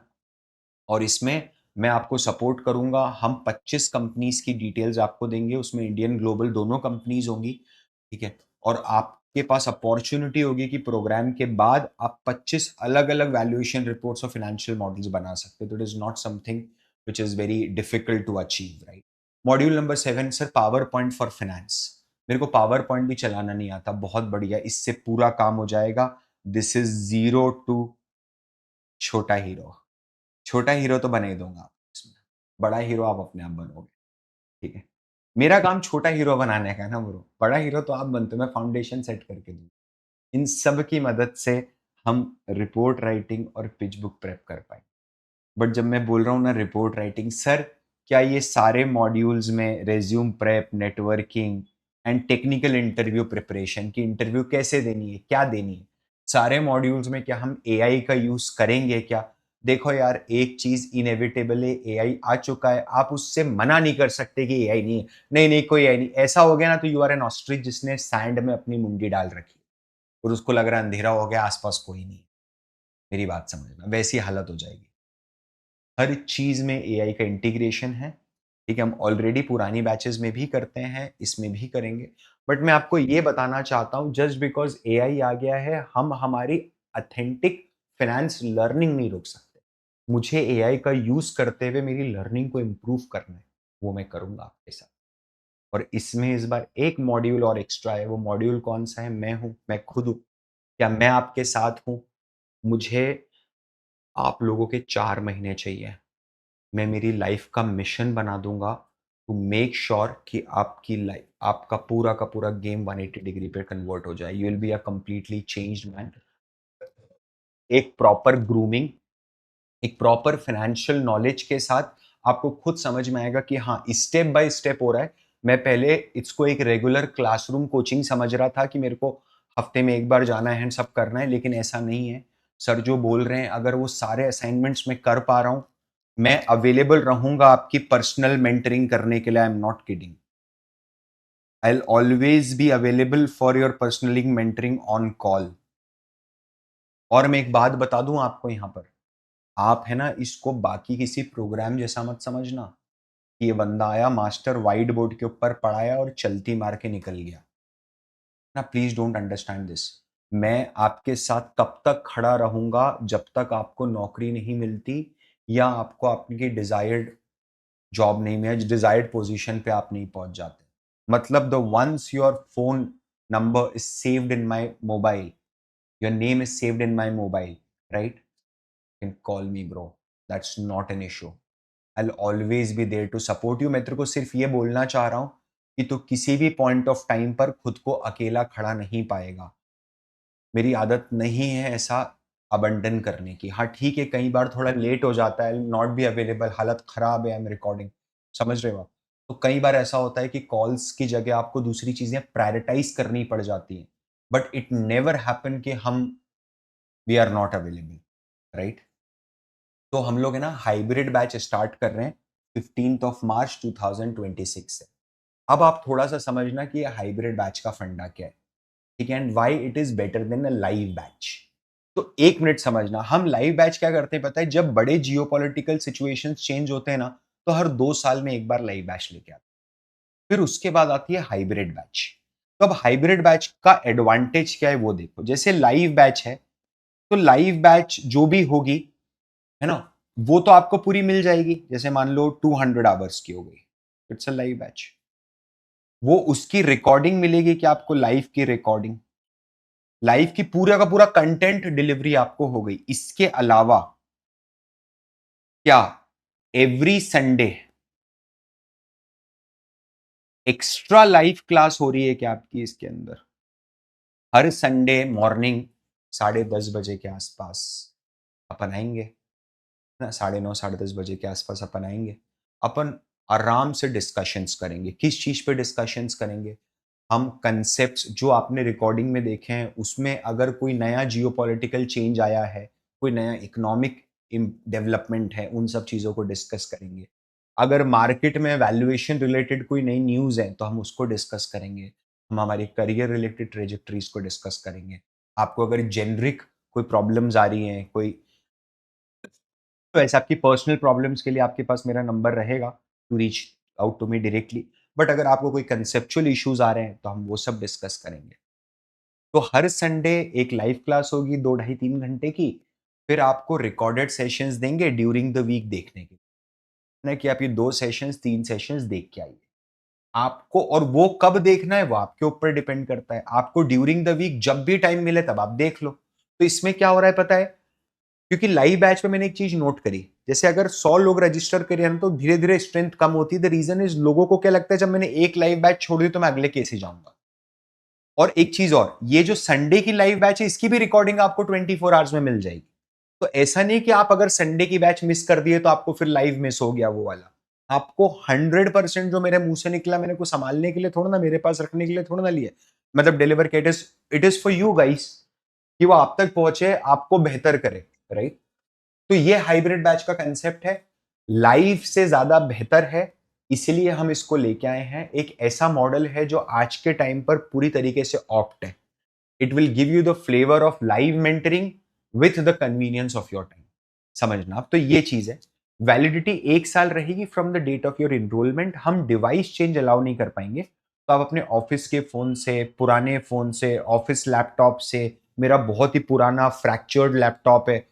और इसमें मैं आपको सपोर्ट करूँगा। हम 25 कंपनीज़ की डिटेल्स आपको देंगे, उसमें इंडियन, ग्लोबल दोनों कंपनीज़ होंगी, ठीक है? और आपके पास अपॉर्च्युनिटी होगी कि प्रोग्राम के बाद आप 25 अलग-अलग वैल्यूएशन रिपोर्ट्स और फाइनेंशियल मॉडल्स बना सकते हो। तो it is not something which is very difficult to achieve, right? Module number 7 sir, power point for finance. मेरे को पावर पॉइंट भी चलाना नहीं आता, बहुत बढ़िया, इससे पूरा काम हो जाएगा। दिस इज़ ज़ीरो टू छोटा हीरो। छोटा हीरो तो बना ही दूँगा इसमें, बड़ा हीरो आप अपने आप बनोगे, ठीक है? मेरा काम छोटा हीरो बनाने का है ना ब्रो, बड़ा हीरो तो आप बनते हो, मैं फाउंडेशन सेट करके दूँ। इन सब की मदद से हम रिपोर्ट राइटिंग और पिच बुक प्रेप कर पाएँ। बट जब मैं बोल रहा हूँ ना रिपोर्ट राइटिंग, सर क्या ये सारे मॉड्यूल्स में resume prep, networking and technical interview preparation, की इंटरव्यू कैसे देनी है, क्या देनी है, सारे मॉड्यूल्स में क्या हम एआई का यूज़ करेंगे क्या? देखो यार, एक चीज़ इनेविटेबल है, एआई आ चुका है, आप उससे मना नहीं कर सकते कि एआई नहीं है। नहीं, नहीं, कोई एआई नहीं। ऐसा हो गया ना तो यू आर एन ऑस्ट्रिच जिसने सैंड में अपनी मुंडी डाल रखी है और उसको लग रहा है अंधेरा हो गया, आस-पास कोई नहीं है। मेरी बात समझना, वैसी हालत हो जाएगी। हर चीज़ में एआई का इंटीग्रेशन है, ठीक है? हम ऑलरेडी पुरानी बैचेज़ में भी करते हैं, इसमें भी करेंगे। बट मैं आपको ये बताना चाहता हूँ, जस्ट बिकॉज़ एआई आ गया है, हम हमारी ऑथेंटिक फाइनेंस लर्निंग नहीं रोक सकते। मुझे एआई का यूज़ करते हुए मेरी लर्निंग को इम्प्रूव करना है, वो मैं करूँगा आपके साथ। और इसमें इस बार एक मॉड्यूल और एक्स्ट्रा है, वो मॉड्यूल कौन-सा है? मैं हूँ, मैं खुद हूँ। क्या मैं आपके साथ हूँ? मुझे आप लोगों के 4 महीने चाहिए। मैं मेरी लाइफ का मिशन बना दूँगा टू मेक श्योर कि आपकी लाइफ, आपका पूरा का पूरा गेम 180 डिग्री पे कन्वर्ट हो जाए। You will be a completely changed man. एक प्रॉपर ग्रूमिंग, एक प्रॉपर फाइनेंशियल नॉलेज के साथ आपको खुद समझ में आएगा कि हाँ, स्टेप बाय स्टेप हो रहा है। मैं पहले इसको एक रेगुलर क्लासरूम कोचिंग समझ रहा था कि मेरे को हफ्ते में 1 बार जाना है एंड सब करना है, लेकिन ऐसा नहीं है। सर जो बोल रहे हैं, अगर वो सारे असाइनमेंट्स मैं कर पा रहा हूँ, मैं अवेलेबल रहूँगा आपकी पर्सनल मेंटरिंग करने के लिए। I am not kidding. I will always be available for your personal mentoring on call. और मैं एक बात बता दूँ आपको यहाँ पर, आप है ना इसको बाकी किसी प्रोग्राम जैसा मत समझना, कि ये बंदा आया, मास्टर व्हाइट बोर्ड के ऊपर पढ़ाया और चलती मार के निकल गया। ना, प्लीज़ डोंट अंडरस्टैंड दिस। मैं आपके साथ तब तक खड़ा रहूँगा जब तक आपको नौकरी नहीं मिलती या आपको आपकी डिज़ायर्ड जॉब नहीं मिले, डिज़ायर्ड पोज़ीशन पे आप नहीं पहुँच जाते। मतलब the ones your phone number is saved in my mobile, your name is saved in my mobile, right? You can call me bro. That's not an issue. I will always be there to support you. मैं तेरे को सिर्फ ये बोलना चाह रहा हूँ कि तू किसी भी पॉइंट ऑफ टाइम पर खुद को अकेला खड़ा नहीं पाएगा। मेरी आदत नहीं है ऐसा अबंडन करने की। हाँ, ठीक है, कई बार थोड़ा लेट हो जाता है, नॉट बी अवेलेबल, हालत खराब है, आई एम रिकॉर्डिंग, समझ रहे हो आप? तो कई बार ऐसा होता है कि कॉल्स की जगह आपको दूसरी चीज़ें प्रायोरिटाइज़ करनी पड़ जाती हैं। बट इट नेवर हैपन कि हम we are not available, right? तो हम लोग है ना हाइब्रिड बैच स्टार्ट कर रहे हैं 15th ऑफ मार्च 2026 से। अब आप थोड़ा-सा समझना कि ये हाइब्रिड बैच का फंडा क्या है, ठीक है? And why it is better than a live batch. तो 1 मिनट समझना, हम लाइव बैच क्या करते हैं पता है? जब बड़े जियोपॉलिटिकल सिचुएशंस चेंज होते हैं ना, तो हर 2 साल में 1 बार लाइव बैच लेके आते हैं। फिर उसके बाद आती है हाइब्रिड बैच। तो अब हाइब्रिड बैच का एडवांटेज क्या है वो देखो। जैसे लाइव बैच है, तो लाइव बैच जो भी होगी, है ना? वो तो आपको पूरी मिल जाएगी। जैसे मान लो 200 आवर्स की हो गई, इट्स अ लाइव बैच। वो उसकी रिकॉर्डिंग मिलेगी क्या आपको, लाइव की रिकॉर्डिंग, लाइव की पूरा का पूरा कंटेंट डिलीवरी आपको हो गई। इसके अलावा क्या every Sunday extra live class हो रही है क्या आपकी इसके अंदर? हर संडे मॉर्निंग 10:30 बजे के आसपास अपन आएंगे ना, 9:30 10:30 के आसपास अपन आएंगे। अपन आराम से डिस्कशंस करेंगे। किस चीज पे डिस्कशंस करेंगे? हम कंसेप्ट्स जो आपने रिकॉर्डिंग में देखे हैं उसमें अगर कोई नया जियोपॉलिटिकल चेंज आया है, कोई नया इकोनॉमिक डेवलपमेंट है, उन सब चीज़ों को डिस्कस करेंगे। अगर मार्केट में वैल्यूएशन रिलेटेड कोई नई न्यूज़ है तो हम उसको डिस्कस करेंगे। हम हमारी करियर रिलेटेड ट्रेजेक्टरीज को डिस्कस करेंगे। आपको अगर जेनरिक कोई प्रॉब्लम्स आ रही हैं, कोई तो ऐसे आपकी पर्सनल प्रॉब्लम्स के लिए आपके पास मेरा नंबर रहेगा to reach out to me directly. But अगर आपको कोई कंसेप्चुअल इश्यूज आ रहे हैं तो हम वो सब डिस्कस करेंगे। तो हर संडे एक लाइव क्लास होगी 2 ढाई 3 घंटे की। फिर आपको रिकॉर्डेड सेशंस देंगे ड्यूरिंग द वीक देखने के, ना कि आप ये 2 सेशंस 3 सेशंस देख के आइए। आपको और वो कब देखना है वो आपके ऊपर डिपेंड करता है। आपको ड्यूरिंग द वीक जब भी टाइम मिले तब आप देख लो। तो इसमें क्या हो रहा है पता है? क्योंकि लाइव बैच में मैंने एक चीज नोट करी, जैसे अगर 100 लोग रजिस्टर करें ना तो धीरे धीरे स्ट्रेंथ कम होती है। द रीजन इज लोगों को क्या लगता है, जब मैंने एक लाइव बैच छोड़ दी तो मैं अगले केस ही जाऊंगा। और एक चीज और, ये जो संडे की लाइव बैच है इसकी भी रिकॉर्डिंग आपको 24 आवर्स में मिल जाएगी। तो ऐसा नहीं कि आप अगर संडे की बैच मिस कर दिए तो आपको फिर लाइव मिस हो गया वो वाला। आपको 100% जो मेरे मुंह से निकला मैंने को संभालने के लिए थोड़ा ना, मेरे पास रखने के लिए थोड़ा ना लिया, मतलब डिलीवर किया। It is for you guys कि वो आप तक पहुंचे, आपको बेहतर करे, राइट? तो ये हाइब्रिड बैच का कंसेप्ट है, लाइव से ज्यादा बेहतर है, इसलिए हम इसको लेके आए हैं। एक ऐसा मॉडल है जो आज के टाइम पर पूरी तरीके से ऑप्ट है। It will give you the flavour of live mentoring with the convenience of your time. समझना आप, तो ये चीज है। वैलिडिटी 1 साल रहेगी from the date of your enrolment. हम डिवाइस चेंज अलाउ नहीं कर पाएंगे, तो आप अपने ऑफिस के फोन से, पुराने फोन से, ऑफिस लैपटॉप से, मेरा बहुत ही पुराना फ्रैक्चर्ड लैपटॉप है,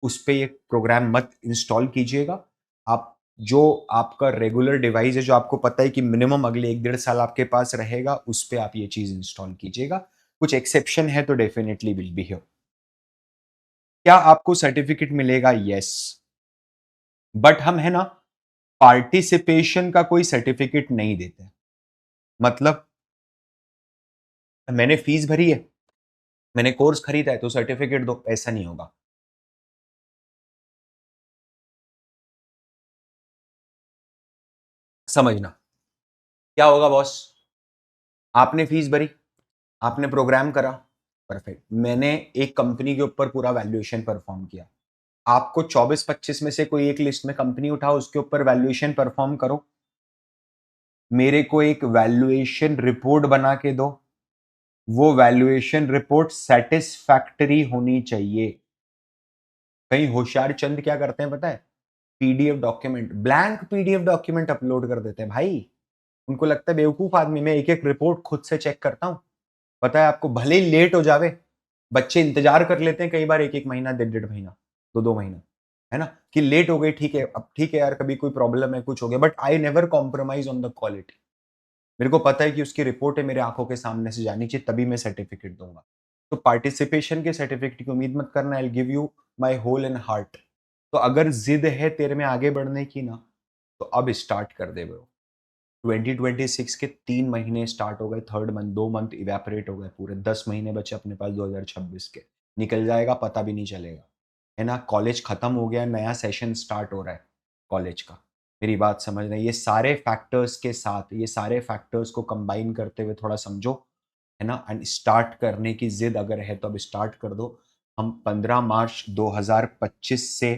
उस पे ये प्रोग्राम मत इंस्टॉल कीजिएगा। आप जो आपका रेगुलर डिवाइस है, जो आपको पता है कि मिनिमम अगले 1 डेढ़ साल आपके पास रहेगा, उस पे आप ये चीज इंस्टॉल कीजिएगा। कुछ एक्सेप्शन है तो डेफिनेटली विल बी हियर। क्या आपको सर्टिफिकेट मिलेगा? यस। बट हम है ना पार्टिसिपेशन का कोई सर्टिफिकेट नहीं देते। मतलब मैंने फीस भरी है, मैंने कोर्स खरीदा है तो सर्टिफिकेट दो, ऐसा नहीं होगा। समझना क्या होगा बॉस, आपने फीस भरी, आपने प्रोग्राम करा, परफेक्ट। मैंने एक कंपनी के ऊपर पूरा वैल्यूएशन परफॉर्म किया। आपको 24-25 में से कोई एक लिस्ट में कंपनी उठाओ, उसके ऊपर वैल्यूएशन परफॉर्म करो, मेरे को एक वैल्यूएशन रिपोर्ट बना के दो। वो वैल्यूएशन रिपोर्ट सेटिस्फैक्टरी होनी चाहिए। कहीं होशियार चंद क्या करते हैं पता है? PDF document, blank PDF document upload कर देते हैं भाई। उनको लगता है बेवकूफ आदमी, मैं एक एक रिपोर्ट खुद से चेक करता हूं। पता है आपको, भले ही लेट हो जावे, बच्चे इंतजार कर लेते हैं कई बार 1-1 महीना, 1.5 महीना, 2-2 महीना, है ना? कि लेट हो गई, ठीक है, अब ठीक है यार, कभी कोई प्रॉब्लम है, कुछ हो गया, but I never compromise on the quality. मेरे को पता है कि उसकी रिपोर्ट है, मेरे आंखों के सामने से जानी चाहिए, तभी मैं सर्टिफिकेट दूंगा। तो पार्टिसिपेशन के सर्टिफिकेट की उम्मीद मत करना, I give you my whole and heart. तो अगर जिद है तेरे में आगे बढ़ने की ना, तो अब स्टार्ट कर दे ब्रो। 2026 के 3 महीने स्टार्ट हो गए, 3rd मंथ, 2 मंथ इवैपोरेट हो गए, पूरे 10 महीने बचे अपने पास 2026 के। निकल जाएगा, पता भी नहीं चलेगा, है ना? कॉलेज खत्म हो गया, नया सेशन स्टार्ट हो रहा है कॉलेज का। मेरी बात समझ रहे हैं? ये सारे फैक्टर्स के साथ, ये सारे फैक्टर्स को कंबाइन करते हुए थोड़ा समझो, है ना? एंड स्टार्ट करने की ज़िद अगर है तो अब स्टार्ट कर दो। हम 15 मार्च 2025 से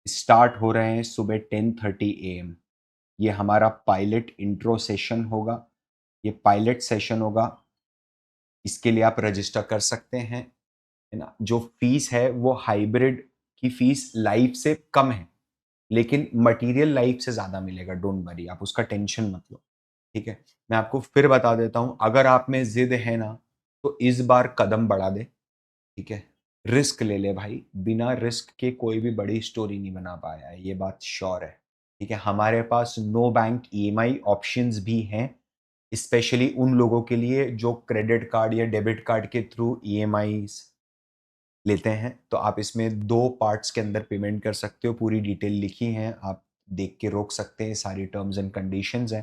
स्टार्ट हो रहे हैं सुबह 10:30 एएम। ये हमारा पायलट इंट्रो सेशन होगा। ये पायलट सेशन होगा, इसके लिए आप रजिस्टर कर सकते हैं, है ना? जो फीस है वो हाइब्रिड की फीस लाइव से कम है, लेकिन मटेरियल लाइव से ज़्यादा मिलेगा, डोंट वरी, आप उसका टेंशन मत लो, ठीक है? मैं आपको फिर बता देता हूँ, अगर आप में ज़िद है ना, तो इस बार कदम बढ़ा दे, ठीक है? रिस्क ले ले भाई, बिना रिस्क के कोई भी बड़ी स्टोरी नहीं बना पाया है, ये बात श्योर है, ठीक है? हमारे पास नो बैंक ईएमआई ऑप्शंस भी हैं, स्पेशली उन लोगों के लिए जो क्रेडिट कार्ड या डेबिट कार्ड के थ्रू ईएमआईज़ लेते हैं। तो आप इसमें 2 पार्ट्स के अंदर पेमेंट कर सकते हो, पूरी डिटेल लिखी है, आप देख के रोक सकते हैं, सारी टर्म्स एंड कंडीशंस हैं,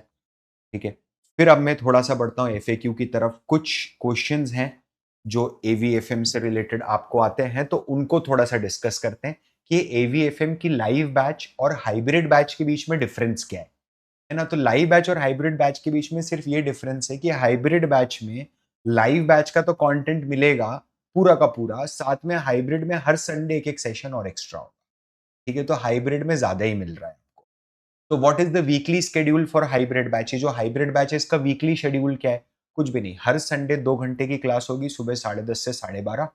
ठीक है? फिर अब मैं थोड़ा-सा बढ़ता हूँ एफएक्यू की तरफ। कुछ क्वेश्चंस हैं जो एवीएफएम से रिलेटेड आपको आते हैं, तो उनको थोड़ा-सा डिस्कस करते हैं कि एवीएफएम की लाइव बैच और हाइब्रिड बैच के बीच में डिफरेंस क्या है ना? तो लाइव बैच और हाइब्रिड बैच के बीच में सिर्फ ये डिफरेंस है कि हाइब्रिड बैच में लाइव बैच का तो कंटेंट मिलेगा पूरा का पूरा, साथ में हाइब्रिड में हर संडे एक-एक सेशन और एक्स्ट्रा होगा, ठीक है? तो हाइब्रिड में ज़्यादा ही मिल रहा है आपको। तो what is the weekly schedule for hybrid batch? ये जो हाइब्रिड बैच है इसका वीकली शेड्यूल क्या है? कुछ भी नहीं, हर संडे 2 घंटे की क्लास होगी, सुबह 10:30 से 12:30,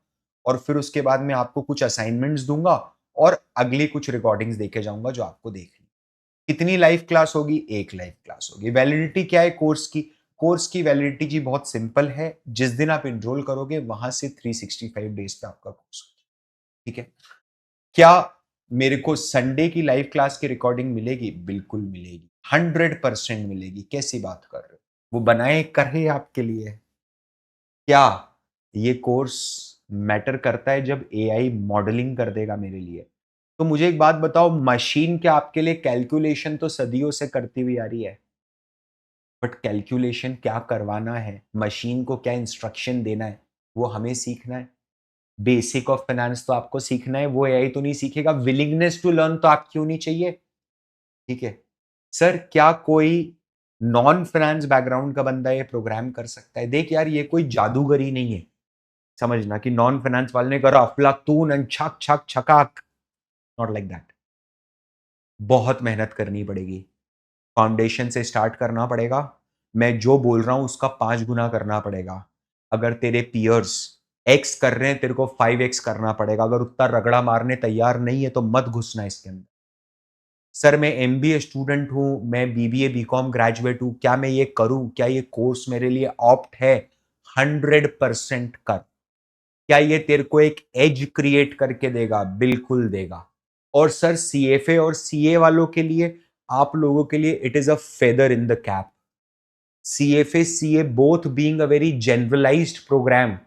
और फिर उसके बाद मैं आपको कुछ असाइनमेंट्स दूँगा और अगली कुछ रिकॉर्डिंग्स देके जाऊँगा जो आपको देखनी है। कितनी लाइव क्लास होगी? 1 लाइव क्लास होगी। वैलिडिटी क्या है कोर्स की? कोर्स की वैलिडिटी जी बहुत सिंपल है। जिस दिन आप एनरोल करोगे वहाँ से 365 डेज़ पे आपका कोर्स होगा, ठीक है? क्या मेरे को संडे की लाइव क्लास की रिकॉर्डिंग मिलेगी? बिल्कुल मिलेगी। 100% मिलेगी। कैसी बात कर रहे हो? वो बनाए कर ही आपके लिए है। क्या ये कोर्स मैटर करता है जब एआई मॉडलिंग कर देगा मेरे लिए? तो मुझे एक बात बताओ, मशीन क्या आपके लिए कैलकुलेशन तो सदियों से करती हुई आ रही है, बट कैलकुलेशन क्या करवाना है, मशीन को क्या इंस्ट्रक्शन देना है, वो हमें सीखना है। बेसिक ऑफ फाइनेंस तो आपको सीखना है, वो एआई तो नहीं सीखेगा। विलिंगनेस टू लर्न तो आपकी होनी चाहिए, ठीक है? सर क्या कोई नॉन फाइनेंस बैकग्राउंड का बंदा ये प्रोग्राम कर सकता है? देख यार, ये कोई जादूगरी नहीं है, समझना कि नॉन फाइनेंस वाले ने करा अफलातून एंड छक छक छकाक, नॉट लाइक दैट। बहुत मेहनत करनी पड़ेगी, फाउंडेशन से स्टार्ट करना पड़ेगा। मैं जो बोल रहा हूँ उसका 5 गुना करना पड़ेगा। अगर तेरे पीयर्स एक्स कर रहे हैं, तेरे को 5x करना पड़ेगा। अगर उतना रगड़ा मारने तैयार नहीं है तो मत घुसना इसके अंदर। सर मैं एमबीए स्टूडेंट हूँ, मैं बीबीए बीकॉम ग्रेजुएट हूँ, क्या मैं ये करूँ? क्या ये कोर्स मेरे लिए ऑप्ट है? 100% कर। क्या ये तेरे को एक एज क्रिएट करके देगा? बिल्कुल देगा। और सर सीएफए और सीए वालों के लिए, आप लोगों के लिए it is a feather in the cap. CFA, CA both being a very generalized program,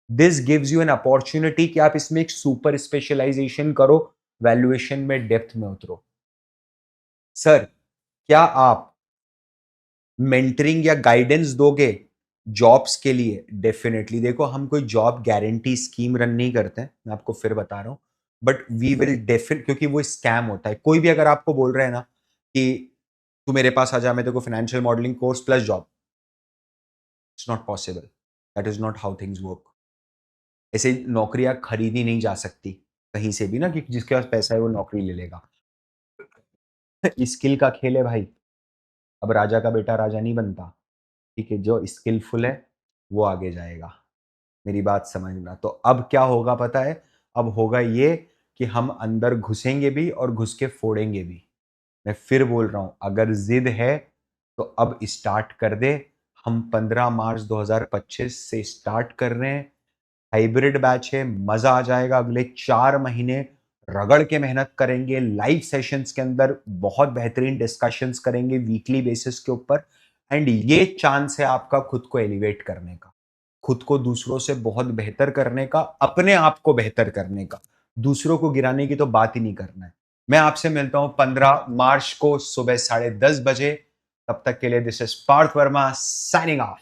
this gives you an opportunity कि आप इसमें एक सुपर स्पेशलाइजेशन करो, वैल्यूएशन में डेप्थ में उतरो। सर क्या आप मेंटरिंग या गाइडेंस दोगे जॉब्स के लिए? डेफिनेटली। देखो हम कोई जॉब गारंटी स्कीम रन नहीं करते हैं, मैं आपको फिर बता रहा हूँ, बट वी विल डेफिनेट, क्योंकि वो स्कैम होता है। कोई भी अगर आपको बोल रहा है ना कि तू मेरे पास आ जा, मैं तेरे को financial modelling course plus job, it's not possible, that is not how things work. ऐसे नौकरियां खरीदी नहीं जा सकती कहीं से भी ना कि जिसके पास पैसा है वो नौकरी ले लेगा। स्किल का खेल है भाई। अब राजा का बेटा राजा नहीं बनता, ठीक है? जो स्किलफुल है वो आगे जाएगा, मेरी बात समझना। तो अब क्या होगा पता है? अब होगा ये कि हम अंदर घुसेंगे भी और घुस के फोड़ेंगे भी। मैं फिर बोल रहा हूँ, अगर जिद है तो अब स्टार्ट कर दे। हम 15 मार्च 2025 से स्टार्ट कर रहे हैं। हाइब्रिड बैच है, मजा आ जाएगा। अगले 4 महीने रगड़ के मेहनत करेंगे, लाइव सेशंस के अंदर बहुत बेहतरीन डिस्कशंस करेंगे वीकली बेसिस के ऊपर। एंड ये चांस है आपका खुद को एलिवेट करने का, खुद को दूसरों से बहुत बेहतर करने का, अपने आप को बेहतर करने का। दूसरों को गिराने की तो बात ही नहीं करना है। मैं आपसे मिलता हूँ 15 मार्च को सुबह 10:30 बजे। तब तक के लिए this is Parth Verma signing of.